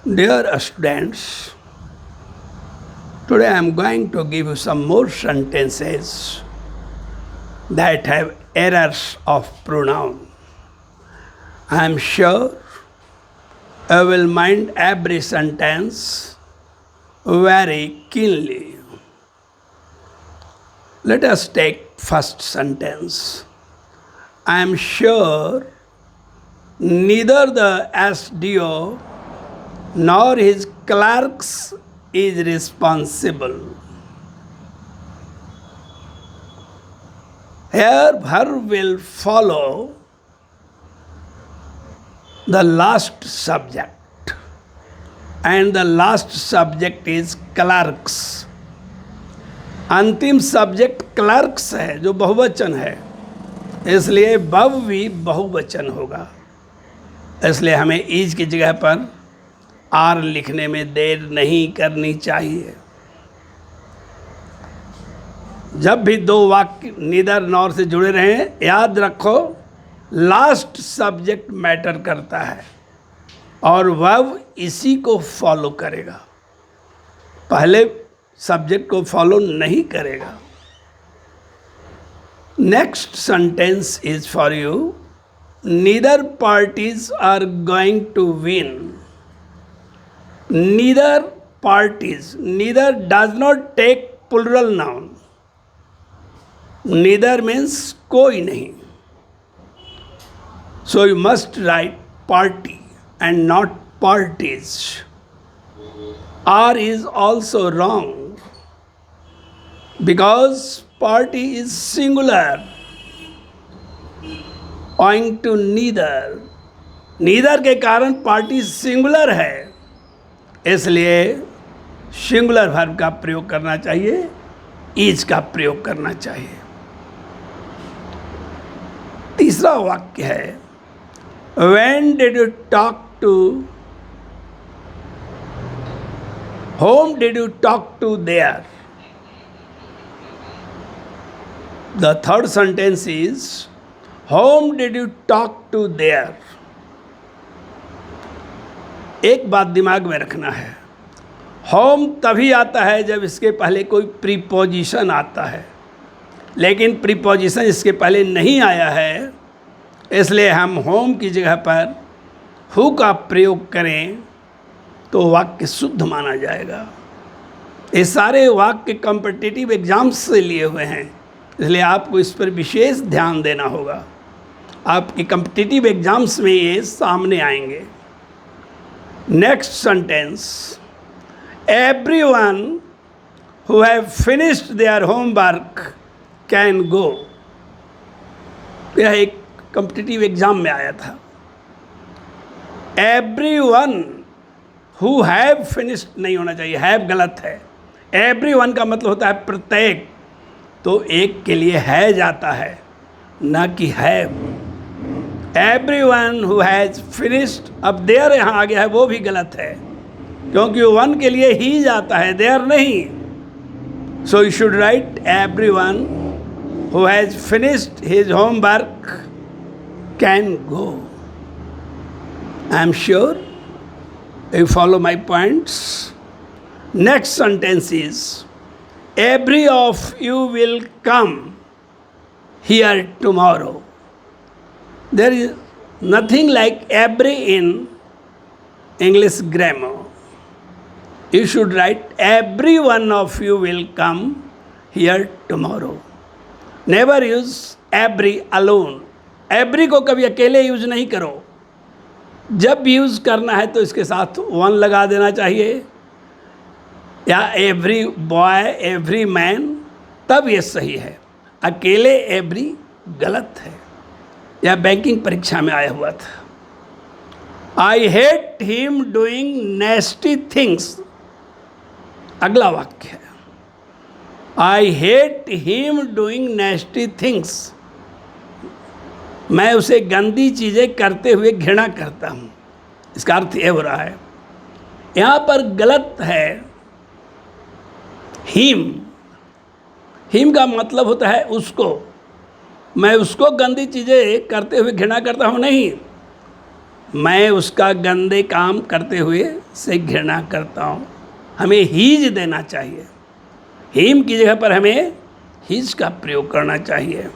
Dear students, today I am going to give you some more sentences that have errors of pronoun. I am sure you will mind every sentence very keenly. Let us take first sentence. I am sure neither the SDO nor his clerks is responsible. Here verb will follow the last subject, and the last subject is clerks. अंतिम subject clerks है जो बहुवचन है, इसलिए बव भी बहुवचन होगा। इसलिए हमें इज की जगह पर आर लिखने में देर नहीं करनी चाहिए। जब भी दो वाक्य नीदर नॉर से जुड़े रहें, याद रखो लास्ट सब्जेक्ट मैटर करता है और वर्ब इसी को फॉलो करेगा, पहले सब्जेक्ट को फॉलो नहीं करेगा। Next sentence is for you. Neither parties are going to win. Neither parties, neither does not take plural noun. Neither means कोई नहीं, so you must write party and not parties. R is also wrong because party is singular owing to neither. neither के कारण party singular है, इसलिए singular verb का प्रयोग करना चाहिए, इज का प्रयोग करना चाहिए। तीसरा वाक्य है When did you talk to? Whom did you talk to there? The third sentence is Whom did you talk to there? एक बात दिमाग में रखना है, होम तभी आता है जब इसके पहले कोई प्रीपोजिशन आता है, लेकिन प्रीपोजिशन इसके पहले नहीं आया है, इसलिए हम होम की जगह पर हु का प्रयोग करें तो वाक्य शुद्ध माना जाएगा। ये सारे वाक्य कॉम्पिटिटिव एग्जाम्स से लिए हुए हैं, इसलिए आपको इस पर विशेष ध्यान देना होगा। आपके कॉम्पिटिटिव एग्जाम्स में ये सामने आएंगे। Next sentence, everyone who have finished their homework can go. यह एक कॉम्पिटिटिव एग्जाम में आया था। एवरीवन हु हैव फिनिश्ड नहीं होना चाहिए, हैव गलत है। एवरीवन का मतलब होता है प्रत्येक, तो एक के लिए है जाता है, ना कि have. Everyone who has finished, अब देयर यहाँ आ गया है, वो भी गलत है, क्योंकि वन के लिए ही जाता है, देयर नहीं। So you should write everyone who has finished his homework can go. I am sure you follow my points. Next sentence is every of you will come here tomorrow. There is nothing like every in English grammar. You should write every one of you will come here tomorrow. Never use every alone. Every को कभी अकेले use नहीं करो। जब use करना है तो इसके साथ वन लगा देना चाहिए, या एवरी बॉय, एवरी मैन, तब ये सही है। अकेले एवरी गलत है। यह बैंकिंग परीक्षा में आया हुआ था। I hate him doing नेस्टी things. अगला वाक्य है I hate him doing नेस्टी things. मैं उसे गंदी चीज़ें करते हुए घृणा करता हूँ। इसका अर्थ ये हो रहा है, यहाँ पर गलत है हिम। हिम का मतलब होता है उसको। मैं उसको गंदी चीज़ें करते हुए घृणा करता हूँ नहीं, मैं उसका गंदे काम करते हुए से घृणा करता हूँ। हमें हीज देना चाहिए, हिम की जगह पर हमें हीज का प्रयोग करना चाहिए,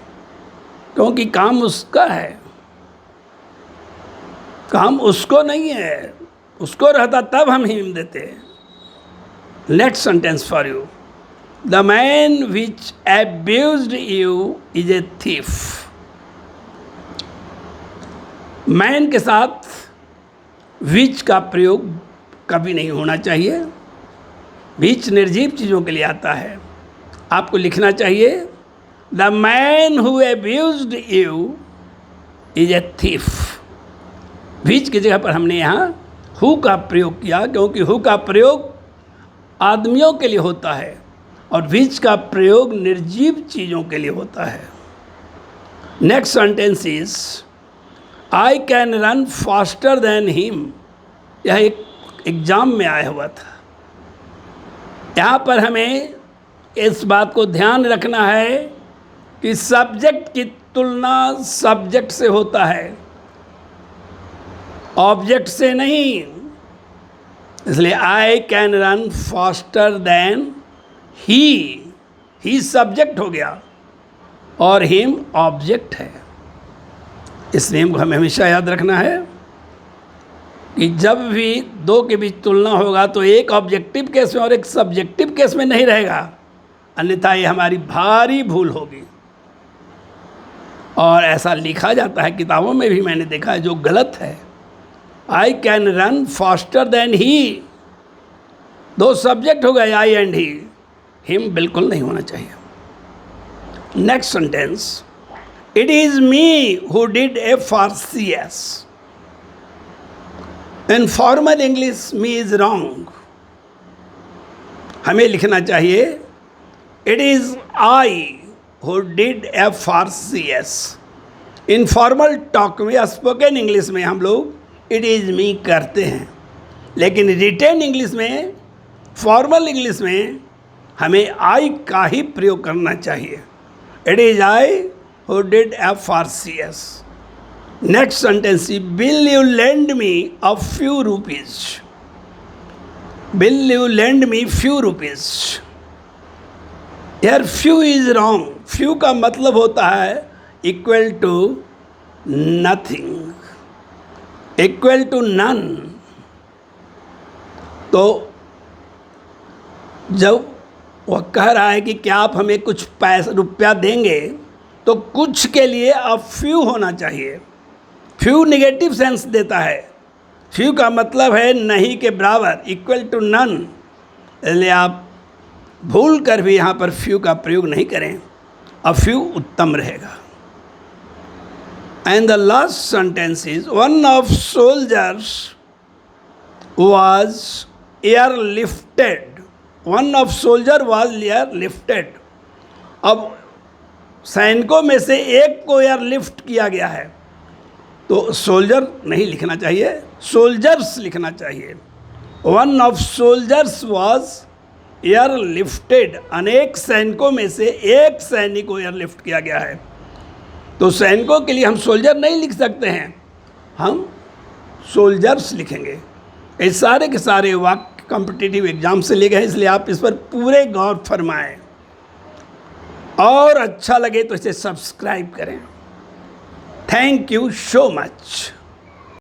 क्योंकि काम उसका है, काम उसको नहीं है। उसको रहता तब हम हिम देते। Next sentence for you, the man which abused you is a thief. Man के साथ विच का प्रयोग कभी नहीं होना चाहिए। विच निर्जीव चीज़ों के लिए आता है। आपको लिखना चाहिए the man who abused you is a thief. Which की जगह पर हमने यहाँ हु का प्रयोग किया, क्योंकि हु का प्रयोग आदमियों के लिए होता है और विच का प्रयोग निर्जीव चीज़ों के लिए होता है। Next sentence is I can run faster than him. यह एक एग्जाम में आया हुआ था। यहाँ पर हमें इस बात को ध्यान रखना है कि सब्जेक्ट की तुलना सब्जेक्ट से होता है, ऑब्जेक्ट से नहीं। इसलिए I can run faster than he subject हो गया और हिम ऑब्जेक्ट है। इस नियम को हमें हमेशा याद रखना है कि जब भी दो के बीच तुलना होगा तो एक ऑब्जेक्टिव केस में और एक सब्जेक्टिव केस में नहीं रहेगा, अन्यथा ये हमारी भारी भूल होगी। और ऐसा लिखा जाता है, किताबों में भी मैंने देखा है, जो गलत है। I can run faster than he, दो सब्जेक्ट हो गए आई एंड ही, हिम बिल्कुल नहीं होना चाहिए। Next sentence, it is me who did a for C S. In formal English me is wrong. हमें लिखना चाहिए it is I who did a for C S. In formal talk में, spoken English में हम लोग it is me करते हैं, लेकिन रिटेन इंग्लिश में, फॉर्मल इंग्लिश में हमें आई का ही प्रयोग करना चाहिए। It is I who did a for C S. Next sentence, will you lend me a few rupees. Will you lend me few rupees. यार फ्यू इज रॉन्ग। फ्यू का मतलब होता है equal to nothing, equal to none. तो जब वह कह रहा है कि क्या आप हमें कुछ पैसा रुपया देंगे, तो कुछ के लिए अब फ्यू होना चाहिए। फ्यू नेगेटिव सेंस देता है। फ्यू का मतलब है नहीं के बराबर, इक्वल टू नन। इसलिए आप भूल कर भी यहाँ पर फ्यू का प्रयोग नहीं करें, अब फ्यू उत्तम रहेगा। And the last sentence is one of soldiers was airlifted. One of soldier was airlifted. अब सैनिकों में से एक को एयरलिफ्ट किया गया है, तो सोल्जर नहीं लिखना चाहिए, सोल्जर्स लिखना चाहिए। One of soldiers was airlifted. अनेक सैनिकों में से एक सैनिक को एयरलिफ्ट किया गया है। तो सैनिकों के लिए हम सोल्जर नहीं लिख सकते हैं, हम सोल्जर्स लिखेंगे। ये सारे के सारे वाक्य कॉम्पिटिटिव एग्जाम से लिए गए, इसलिए आप इस पर पूरे गौर फरमाएं। और अच्छा लगे तो इसे सब्सक्राइब करें। Thank you so much.